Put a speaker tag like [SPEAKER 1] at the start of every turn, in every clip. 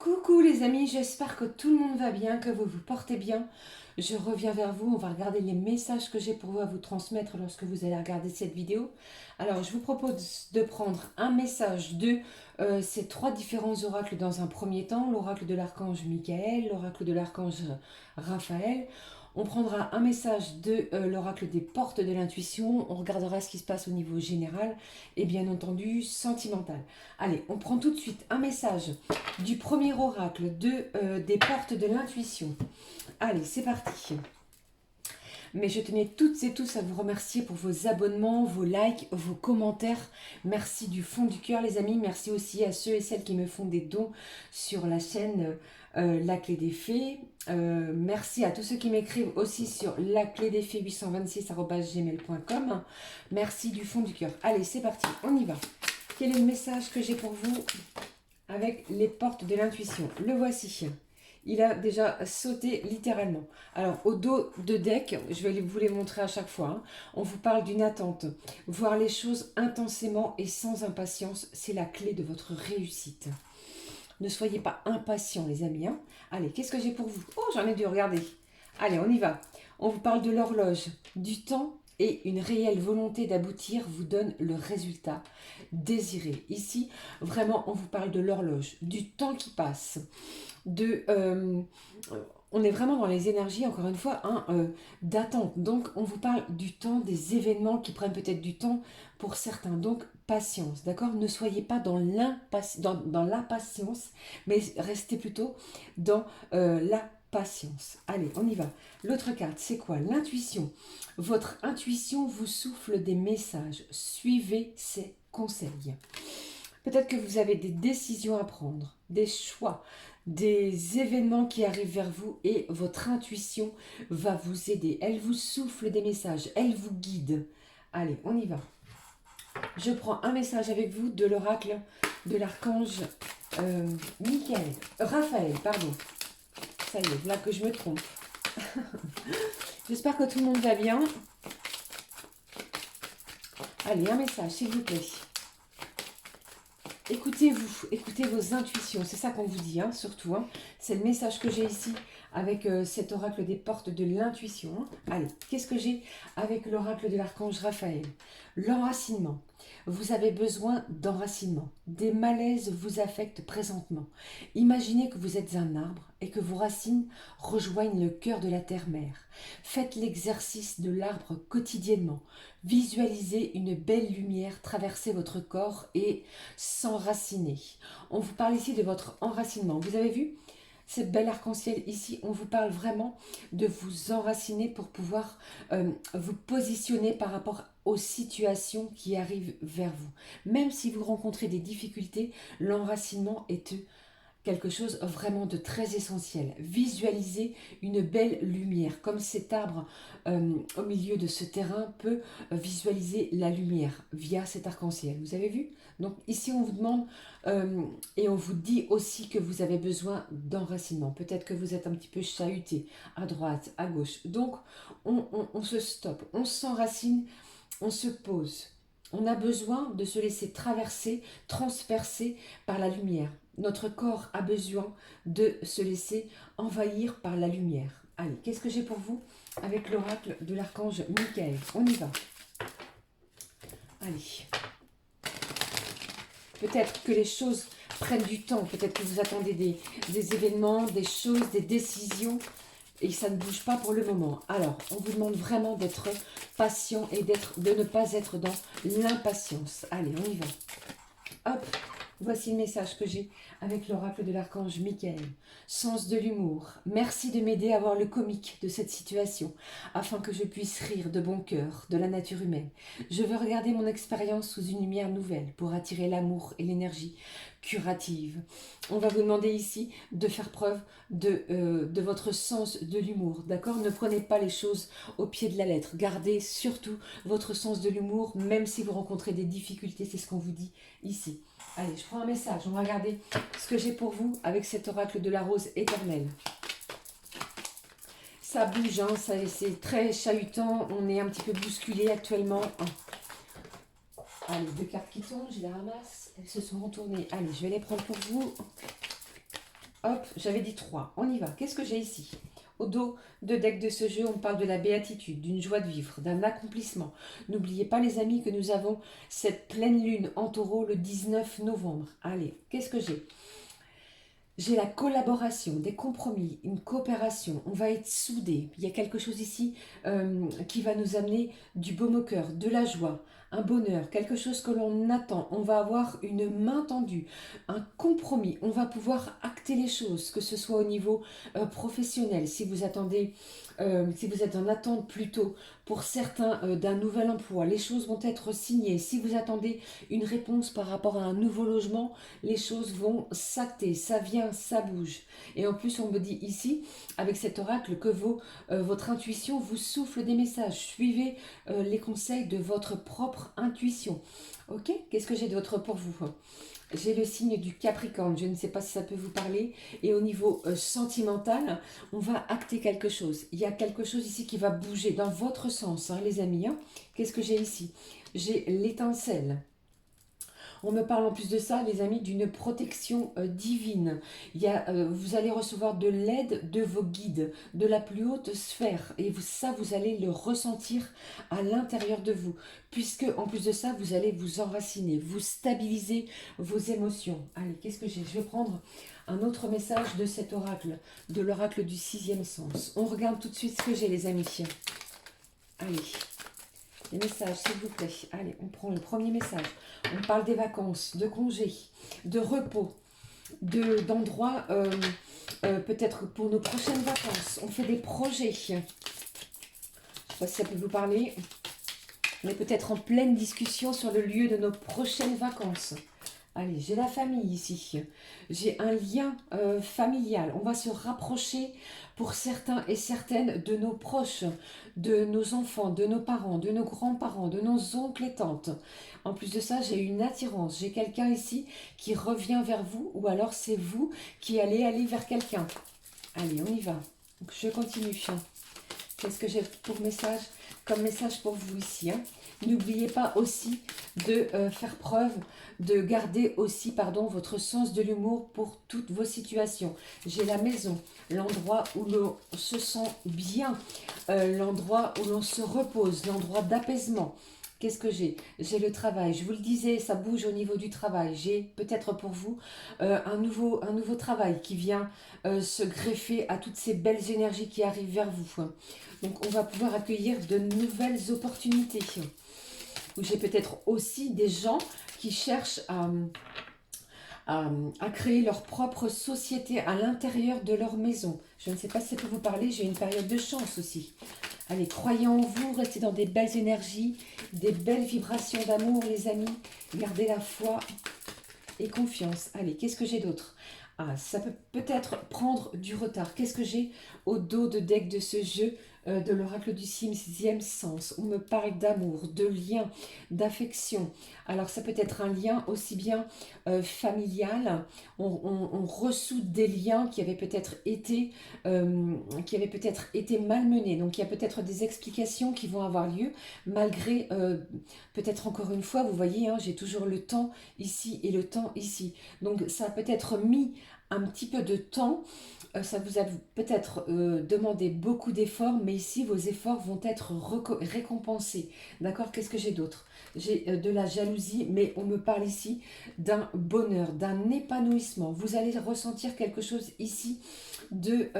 [SPEAKER 1] Coucou les amis, j'espère que tout le monde va bien, que vous vous portez bien. Je reviens vers vous, on va regarder les messages que j'ai pour vous à vous transmettre lorsque vous allez regarder cette vidéo. Alors je vous propose de prendre un message de ces trois différents oracles dans un premier temps, l'oracle de l'archange Michael, l'oracle de l'archange Raphaël. On prendra un message de l'oracle des portes de l'intuition, on regardera ce qui se passe au niveau général et bien entendu sentimental. Allez, on prend tout de suite un message du premier oracle des portes de l'intuition. Allez, c'est parti. Mais je tenais toutes et tous à vous remercier pour vos abonnements, vos likes, vos commentaires. Merci du fond du cœur les amis. Merci aussi à ceux et celles qui me font des dons sur la chaîne La Clé des Fées. Merci à tous ceux qui m'écrivent aussi sur laclédesfées 826@gmail.com. Merci du fond du cœur. Allez, c'est parti, on y va. Quel est le message que j'ai pour vous avec les portes de l'intuition? Le voici. Il a déjà sauté littéralement. Alors, au dos de deck, je vais vous les montrer à chaque fois, hein, on vous parle d'une attente. Voir les choses intensément et sans impatience, c'est la clé de votre réussite. Ne soyez pas impatients, les amis. Hein. Allez, qu'est-ce que j'ai pour vous? Oh, j'en ai dû regarder. Allez, on y va. On vous parle de l'horloge, du temps et une réelle volonté d'aboutir vous donne le résultat désiré. Ici, vraiment, on vous parle de l'horloge, du temps qui passe, on est vraiment dans les énergies, encore une fois, hein, d'attente. Donc, on vous parle du temps, des événements qui prennent peut-être du temps pour certains. Donc, patience, d'accord? Ne soyez pas dans l'impatience, mais restez plutôt dans la patience. Allez, on y va. L'autre carte, c'est quoi? L'intuition. Votre intuition vous souffle des messages. Suivez ses conseils. Peut-être que vous avez des décisions à prendre, des choix, des événements qui arrivent vers vous et votre intuition va vous aider. Elle vous souffle des messages, elle vous guide. Allez, on y va. Je prends un message avec vous de l'oracle de l'archange Raphaël, pardon. Ça y est, là que je me trompe. J'espère que tout le monde va bien. Allez, un message, s'il vous plaît. Écoutez-vous, écoutez vos intuitions, c'est ça qu'on vous dit, hein, surtout. Hein. C'est le message que j'ai ici avec cet oracle des portes de l'intuition. Hein. Allez, qu'est-ce que j'ai avec l'oracle de l'archange Raphaël? L'enracinement. Vous avez besoin d'enracinement. Des malaises vous affectent présentement. Imaginez que vous êtes un arbre et que vos racines rejoignent le cœur de la terre-mère. Faites l'exercice de l'arbre quotidiennement. Visualisez une belle lumière traverser votre corps et s'enraciner. On vous parle ici de votre enracinement. Vous avez vu cette belle arc-en-ciel ici? On vous parle vraiment de vous enraciner pour pouvoir vous positionner par rapport aux situations qui arrivent vers vous. Même si vous rencontrez des difficultés, l'enracinement est quelque chose vraiment de très essentiel. Visualisez une belle lumière, comme cet arbre au milieu de ce terrain peut visualiser la lumière via cet arc-en-ciel. Vous avez vu? Donc ici on vous demande et on vous dit aussi que vous avez besoin d'enracinement. Peut-être que vous êtes un petit peu chahuté à droite, à gauche. Donc on se stoppe, on s'enracine, on se pose. On a besoin de se laisser traverser, transpercer par la lumière. Notre corps a besoin de se laisser envahir par la lumière. Allez, qu'est-ce que j'ai pour vous avec l'oracle de l'archange Michael? On y va. Allez. Peut-être que les choses prennent du temps. Peut-être que vous attendez des événements, des choses, des décisions. Et ça ne bouge pas pour le moment. Alors, on vous demande vraiment d'être patient et de ne pas être dans l'impatience. Allez, on y va. Hop, voici le message que j'ai avec l'oracle de l'archange Michael. Sens de l'humour. Merci de m'aider à voir le comique de cette situation, afin que je puisse rire de bon cœur de la nature humaine. Je veux regarder mon expérience sous une lumière nouvelle pour attirer l'amour et l'énergie curative. On va vous demander ici de faire preuve de votre sens de l'humour, d'accord? Ne prenez pas les choses au pied de la lettre. Gardez surtout votre sens de l'humour, même si vous rencontrez des difficultés, c'est ce qu'on vous dit ici. Allez, je prends un message, on va regarder ce que j'ai pour vous avec cet oracle de la rose éternelle. Ça bouge, hein, c'est très chahutant, on est un petit peu bousculé actuellement. Allez, deux cartes qui tombent, je les ramasse, elles se sont retournées. Allez, je vais les prendre pour vous. Hop, j'avais dit 3. On y va. Qu'est-ce que j'ai ici? Au dos de deck de ce jeu, on parle de la béatitude, d'une joie de vivre, d'un accomplissement. N'oubliez pas les amis que nous avons cette pleine lune en taureau le 19 novembre. Allez, qu'est-ce que j'ai? J'ai la collaboration, des compromis, une coopération. On va être soudés. Il y a quelque chose ici qui va nous amener du baume au cœur, de la joie, un bonheur, quelque chose que l'on attend. On va avoir une main tendue, un compromis. On va pouvoir acter les choses, que ce soit au niveau professionnel. Si vous attendez, si vous êtes en attente plutôt pour certains d'un nouvel emploi, les choses vont être signées. Si vous attendez une réponse par rapport à un nouveau logement, les choses vont s'acter, ça vient, ça bouge. Et en plus, on me dit ici, avec cet oracle, que votre intuition vous souffle des messages. Suivez les conseils de votre propre intuition. Ok? Qu'est-ce que j'ai d'autre pour vous? J'ai le signe du Capricorne, je ne sais pas si ça peut vous parler. Et au niveau sentimental, on va acter quelque chose. Il y a quelque chose ici qui va bouger dans votre sens, hein, les amis. Hein. Qu'est-ce que j'ai ici? J'ai l'étincelle. On me parle en plus de ça, les amis, d'une protection divine. Vous allez recevoir de l'aide de vos guides, de la plus haute sphère. Et ça, vous allez le ressentir à l'intérieur de vous. Puisque, en plus de ça, vous allez vous enraciner, vous stabiliser vos émotions. Allez, qu'est-ce que j'ai? Je vais prendre un autre message de cet oracle, de l'oracle du 6e sens. On regarde tout de suite ce que j'ai, les amis. Allez. Les messages, s'il vous plaît. Allez, on prend le premier message. On parle des vacances, de congés, de repos, d'endroits, peut-être pour nos prochaines vacances. On fait des projets. Je ne sais pas si ça peut vous parler. On est peut-être en pleine discussion sur le lieu de nos prochaines vacances. Allez, j'ai la famille ici. J'ai un lien familial. On va se rapprocher pour certains et certaines de nos proches, de nos enfants, de nos parents, de nos grands-parents, de nos oncles et tantes. En plus de ça, j'ai une attirance. J'ai quelqu'un ici qui revient vers vous ou alors c'est vous qui allez aller vers quelqu'un. Allez, on y va. Donc, je continue. Qu'est-ce que j'ai pour message? Comme message pour vous ici. Hein. N'oubliez pas aussi de faire preuve, de garder aussi, pardon, votre sens de l'humour pour toutes vos situations. J'ai la maison, l'endroit où l'on se sent bien, l'endroit où l'on se repose, l'endroit d'apaisement. Qu'est-ce que j'ai? J'ai le travail. Je vous le disais, ça bouge au niveau du travail. J'ai peut-être pour vous un nouveau travail qui vient se greffer à toutes ces belles énergies qui arrivent vers vous. Donc, on va pouvoir accueillir de nouvelles opportunités. J'ai peut-être aussi des gens qui cherchent à créer leur propre société à l'intérieur de leur maison. Je ne sais pas si ça peut vous parler, j'ai une période de chance aussi. Allez, croyez en vous, restez dans des belles énergies, des belles vibrations d'amour, les amis. Gardez la foi et confiance. Allez, qu'est-ce que j'ai d'autre? Ah, ça peut peut-être prendre du retard. Qu'est-ce que j'ai au dos de deck de ce jeu de l'oracle du 6e sens? On me parle d'amour, de lien, d'affection. Alors, ça peut être un lien aussi bien familial. On ressoude des liens qui avaient peut-être été malmenés. Donc, il y a peut-être des explications qui vont avoir lieu malgré, peut-être encore une fois, vous voyez, hein, j'ai toujours le temps ici et le temps ici. Donc, ça a peut-être mis un petit peu de temps, ça vous a peut-être demandé beaucoup d'efforts, mais ici vos efforts vont être récompensés. D'accord? Qu'est-ce que j'ai d'autre? J'ai de la jalousie, mais on me parle ici d'un bonheur, d'un épanouissement. Vous allez ressentir quelque chose ici de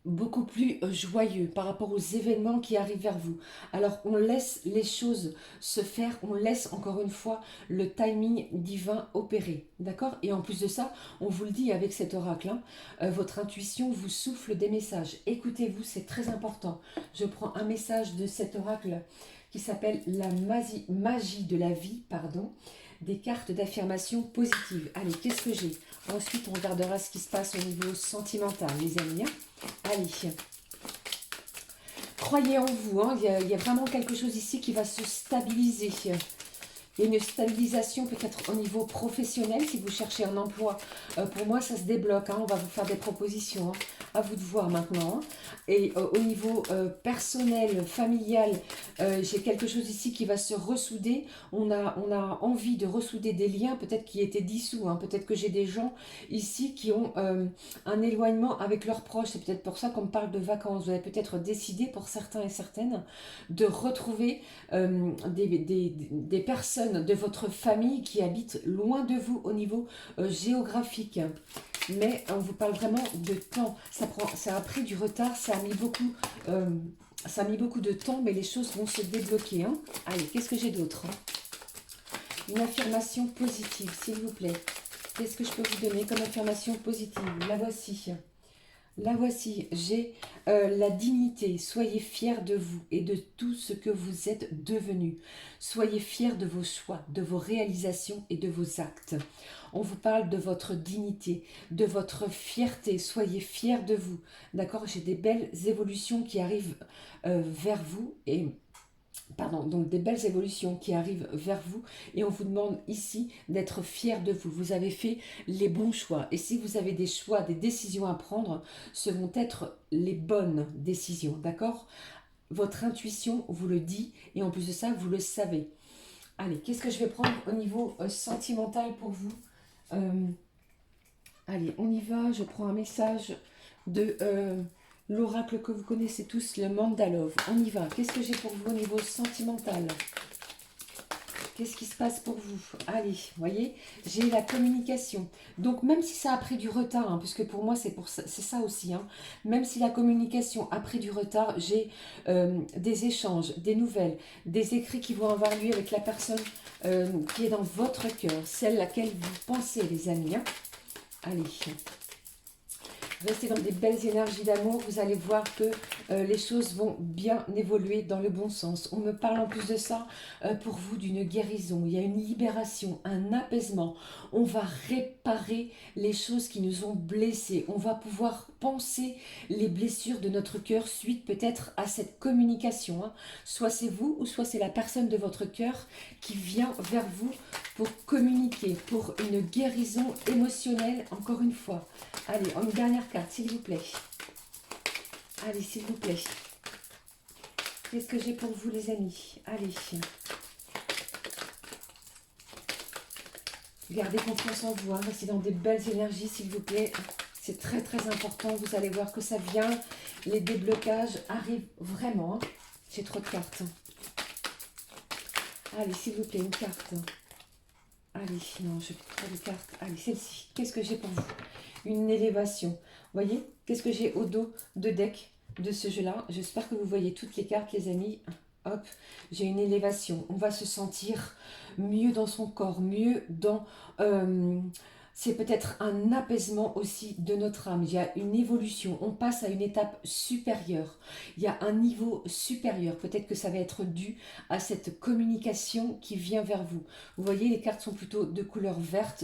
[SPEAKER 1] beaucoup plus joyeux par rapport aux événements qui arrivent vers vous. Alors on laisse les choses se faire, on laisse encore une fois le timing divin opérer, d'accord? Et en plus de ça, on vous le dit avec cet oracle, hein, votre intuition vous souffle des messages. Écoutez-vous, c'est très important. Je prends un message de cet oracle qui s'appelle la magie de la vie, pardon, des cartes d'affirmation positive. Allez, qu'est-ce que j'ai? Ensuite, on regardera ce qui se passe au niveau sentimental, les amis. Hein. Allez, croyez en vous, hein. Il y a vraiment quelque chose ici qui va se stabiliser. Il y a une stabilisation peut-être au niveau professionnel. Si vous cherchez un emploi, pour moi, ça se débloque. Hein. On va vous faire des propositions. Hein. À vous de voir maintenant. Hein. Et au niveau personnel, familial, j'ai quelque chose ici qui va se ressouder. On a envie de ressouder des liens, peut-être qui étaient dissous. Hein. Peut-être que j'ai des gens ici qui ont un éloignement avec leurs proches. C'est peut-être pour ça qu'on me parle de vacances. Vous avez peut-être décidé, pour certains et certaines, de retrouver des personnes de votre famille qui habitent loin de vous au niveau géographique. Mais on vous parle vraiment de temps. Ça a pris du retard, ça a mis beaucoup de temps, mais les choses vont se débloquer. Hein. Allez, qu'est-ce que j'ai d'autre? Une affirmation positive, s'il vous plaît. Qu'est-ce que je peux vous donner comme affirmation positive? La voici. La voici, j'ai la dignité. Soyez fiers de vous et de tout ce que vous êtes devenus. Soyez fiers de vos choix, de vos réalisations et de vos actes. On vous parle de votre dignité, de votre fierté. Soyez fiers de vous. D'accord? J'ai des belles évolutions qui arrivent vers vous et... Pardon, donc des belles évolutions qui arrivent vers vous et on vous demande ici d'être fiers de vous. Vous avez fait les bons choix et si vous avez des choix, des décisions à prendre, ce vont être les bonnes décisions, d'accord? Votre intuition vous le dit et en plus de ça, vous le savez. Allez, qu'est-ce que je vais prendre au niveau sentimental pour vous? Allez, on y va, je prends un message de... l'oracle que vous connaissez tous, le Mandalove. On y va. Qu'est-ce que j'ai pour vous au niveau sentimental? Qu'est-ce qui se passe pour vous? Allez, vous voyez, j'ai la communication. Donc, même si ça a pris du retard, hein, puisque pour moi, c'est ça aussi, hein, même si la communication a pris du retard, j'ai des échanges, des nouvelles, des écrits qui vont avoir lieu avec la personne qui est dans votre cœur, celle à laquelle vous pensez, les amis. Hein. Allez. Restez dans des belles énergies d'amour, vous allez voir que les choses vont bien évoluer dans le bon sens. On me parle en plus de ça pour vous d'une guérison. Il y a une libération, un apaisement. On va réparer les choses qui nous ont blessés. On va pouvoir penser les blessures de notre cœur suite peut-être à cette communication. Hein. Soit c'est vous ou soit c'est la personne de votre cœur qui vient vers vous pour communiquer, pour une guérison émotionnelle, encore une fois. Allez, une dernière carte, s'il vous plaît. Allez, s'il vous plaît. Qu'est-ce que j'ai pour vous, les amis? Allez. Gardez confiance en vous. Hein. Restez dans des belles énergies, s'il vous plaît. C'est très, très important. Vous allez voir que ça vient. Les déblocages arrivent vraiment. Hein. J'ai trop de cartes. Allez, s'il vous plaît, une carte. Allez, non, je n'ai pas de carte. Allez, celle-ci. Qu'est-ce que j'ai pour vous? Une élévation. Vous voyez, qu'est-ce que j'ai au dos de deck de ce jeu-là? J'espère que vous voyez toutes les cartes, les amis. Hop, j'ai une élévation. On va se sentir mieux dans son corps, mieux dans... c'est peut-être un apaisement aussi de notre âme. Il y a une évolution. On passe à une étape supérieure. Il y a un niveau supérieur. Peut-être que ça va être dû à cette communication qui vient vers vous. Vous voyez, les cartes sont plutôt de couleur verte,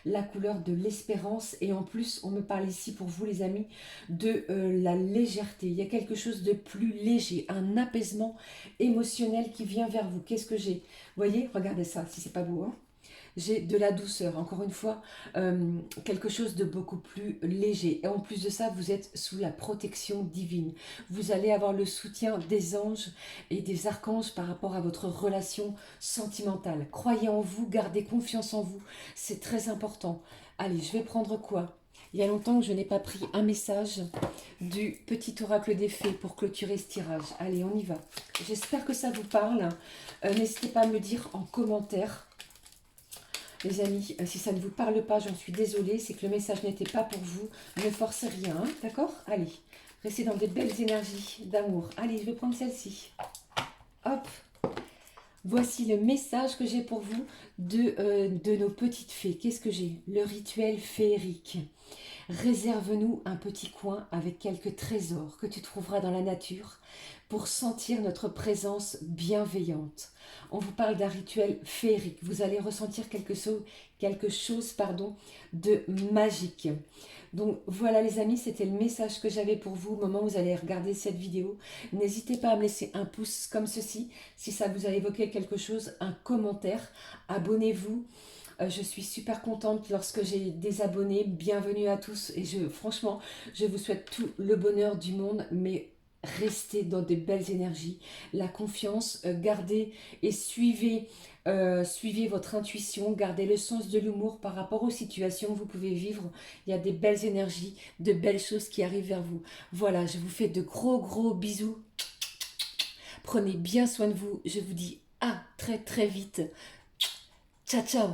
[SPEAKER 1] la couleur de l'espérance. Et en plus, on me parle ici pour vous, les amis, de la légèreté. Il y a quelque chose de plus léger, un apaisement émotionnel qui vient vers vous. Qu'est-ce que j'ai? Vous voyez, regardez ça, si c'est pas beau, hein. J'ai de la douceur, encore une fois, quelque chose de beaucoup plus léger. Et en plus de ça, vous êtes sous la protection divine. Vous allez avoir le soutien des anges et des archanges par rapport à votre relation sentimentale. Croyez en vous, gardez confiance en vous, c'est très important. Allez, je vais prendre quoi? Il y a longtemps que je n'ai pas pris un message du petit oracle des fées pour clôturer ce tirage. Allez, on y va. J'espère que ça vous parle. N'hésitez pas à me dire en commentaire. Les amis, si ça ne vous parle pas, j'en suis désolée, c'est que le message n'était pas pour vous. Ne forcez rien, hein, d'accord? Allez, restez dans des belles énergies d'amour. Allez, je vais prendre celle-ci. Hop. Voici le message que j'ai pour vous de nos petites fées. Qu'est-ce que j'ai? Le rituel féerique. Réserve-nous un petit coin avec quelques trésors que tu trouveras dans la nature pour sentir notre présence bienveillante. On vous parle d'un rituel féerique. Vous allez ressentir quelque chose de magique. Donc voilà les amis, c'était le message que j'avais pour vous au moment où vous allez regarder cette vidéo. N'hésitez pas à me laisser un pouce comme ceci si ça vous a évoqué quelque chose, un commentaire. Abonnez-vous. Je suis super contente lorsque j'ai des abonnés. Bienvenue à tous et franchement, je vous souhaite tout le bonheur du monde, mais restez dans des belles énergies. La confiance, gardez et suivez votre intuition, gardez le sens de l'humour par rapport aux situations que vous pouvez vivre. Il y a des belles énergies, de belles choses qui arrivent vers vous. Voilà, je vous fais de gros bisous. Prenez bien soin de vous. Je vous dis à très vite. Ciao, ciao.